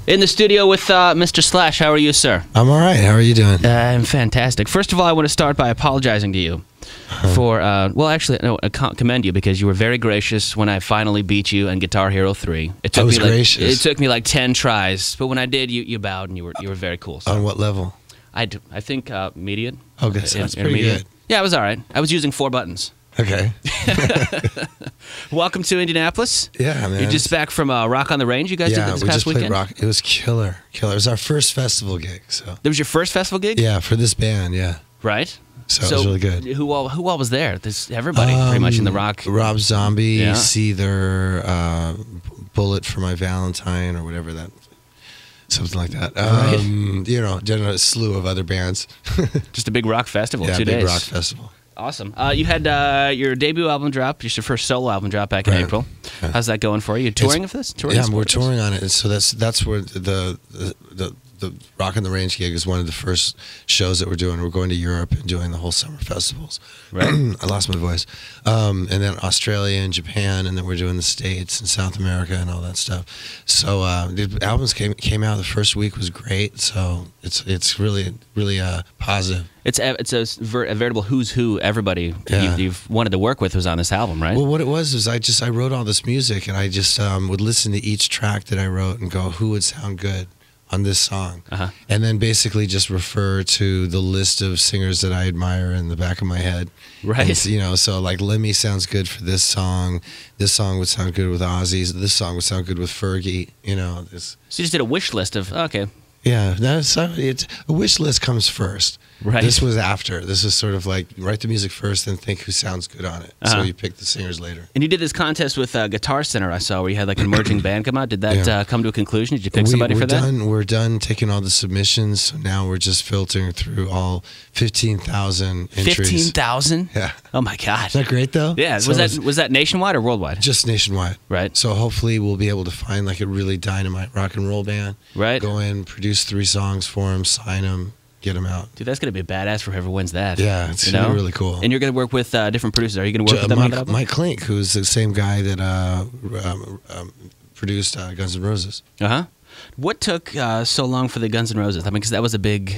In the studio with Mr. Slash. How are you, sir? I'm all right. How are you doing? I'm fantastic. First of all, I want to start by apologizing to you for, well, actually, no, I commend you because you were very gracious when I finally beat you in Guitar Hero 3. It took I was me gracious. It took me like 10 tries, but when I did, you bowed and you were very cool. So. On what level? I think mediate. Okay, so that's pretty good. Yeah, it was all right. I was using 4 buttons. Okay. Welcome to Indianapolis. Yeah, man. You're just back from Rock on the Range. You guys did this past weekend? Played Rock. It was killer. It was our first festival gig. So. That was your first festival gig? Yeah, for this band, yeah. Right. So it was really good. Who all was there? Everybody pretty much in the rock. Rob Zombie, Yeah. Seether, Bullet for My Valentine, or whatever that. Something like that. Right. You know, a slew of other bands. Just a big rock festival. Yeah, 2 days. big rock festival. Awesome. You had your debut album drop, just your first solo album drop back in April. Yeah. How's that going for you? Touring of this? Yeah, we're touring on it. And so that's where the Rock on the Range gig is one of the first shows that we're doing. We're going to Europe and doing the whole summer festivals. Right. I lost my voice. And then Australia and Japan, and then we're doing the States and South America and all that stuff. So the albums came out. The first week was great. So it's really positive. It's a veritable who's who. Everybody Yeah. you've wanted to work with was on this album, right? Well, what it was is I wrote all this music, and I just would listen to each track that I wrote and go, who would sound good on this song, and then basically just refer to the list of singers that I admire in the back of my head. Right. And, you know, so like Lemmy sounds good for this song. This song would sound good with Ozzy. This song would sound good with Fergie. You know, this. So you just did a wish list of okay. Yeah, a wish list comes first. Right. This was after. This is sort of like write the music first, then think who sounds good on it. So you pick the singers later. And you did this contest with Guitar Center, I saw, where you had like an emerging band come out. Did that come to a conclusion? Did you pick somebody for that? We're done taking all the submissions. So now we're just filtering through all 15,000 entries. 15,000? Yeah. Oh my God. Isn't that great though? Yeah. So was that nationwide or worldwide? Just nationwide. Right. So hopefully we'll be able to find like a really dynamite rock and roll band. Right. Go in, produce 3 songs for them, sign them, get them out. Dude, that's going to be badass for whoever wins that. Yeah, it's going to be really cool. And you're going to work with different producers. Are you going to work with them on that album? Mike Klink, who's the same guy that produced Guns N' Roses. Uh-huh. What took so long for the Guns N' Roses? I mean, because that was a big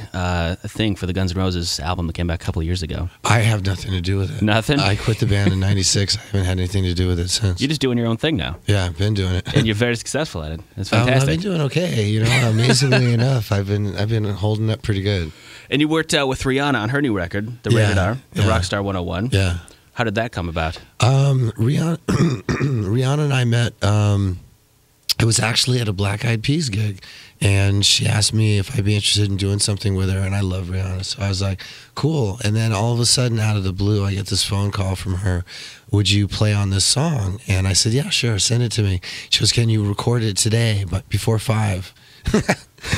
thing for the Guns N' Roses album that came back a couple of years ago. I have nothing to do with it. Nothing? I quit the band in '96. I haven't had anything to do with it since. You're just doing your own thing now. Yeah, I've been doing it. And you're very successful at it. It's fantastic. I've been doing okay. You know, amazingly enough, I've been holding up pretty good. And you worked with Rihanna on her new record, the Rated R, the Rockstar 101. Yeah. How did that come about? Rihanna and I met. It was actually at a Black Eyed Peas gig, and she asked me if I'd be interested in doing something with her, and I love Rihanna, so I was like, cool. And then all of a sudden, out of the blue, I get this phone call from her, would you play on this song? And I said, yeah, sure, send it to me. She goes, can you record it today, but before 5?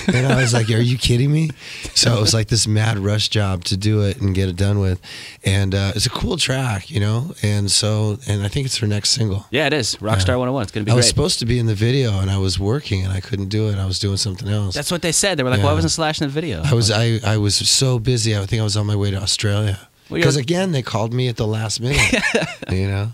And I was like, are you kidding me? So it was like this mad rush job to do it and get it done with. And it's a cool track, you know? And I think it's her next single. Yeah, it is. Rockstar 101. It's going to be great. I was supposed to be in the video, and I was working, and I couldn't do it. I was doing something else. That's what they said. They were like, why wasn't Slash in the video? I was so busy. I think I was on my way to Australia. Because, again, they called me at the last minute, you know?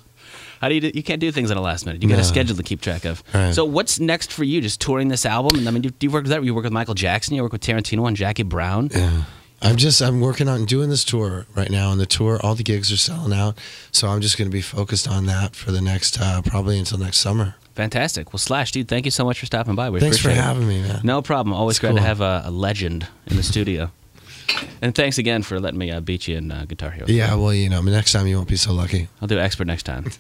How do you can't do things in the last minute. You got a schedule to keep track of. Right. So what's next for you? Just touring this album? And I mean, do you work with that? You work with Michael Jackson? You work with Tarantino and Jackie Brown? Yeah. I'm working on doing this tour right now, and the tour, all the gigs are selling out. So I'm just going to be focused on that for the next, probably until next summer. Fantastic. Well, Slash, dude, thank you so much for stopping by. Thanks for appreciate having me, man. No problem. Always great to have a legend in the studio. And thanks again for letting me beat you in Guitar Hero. Yeah, well, you know, next time you won't be so lucky. I'll do expert next time.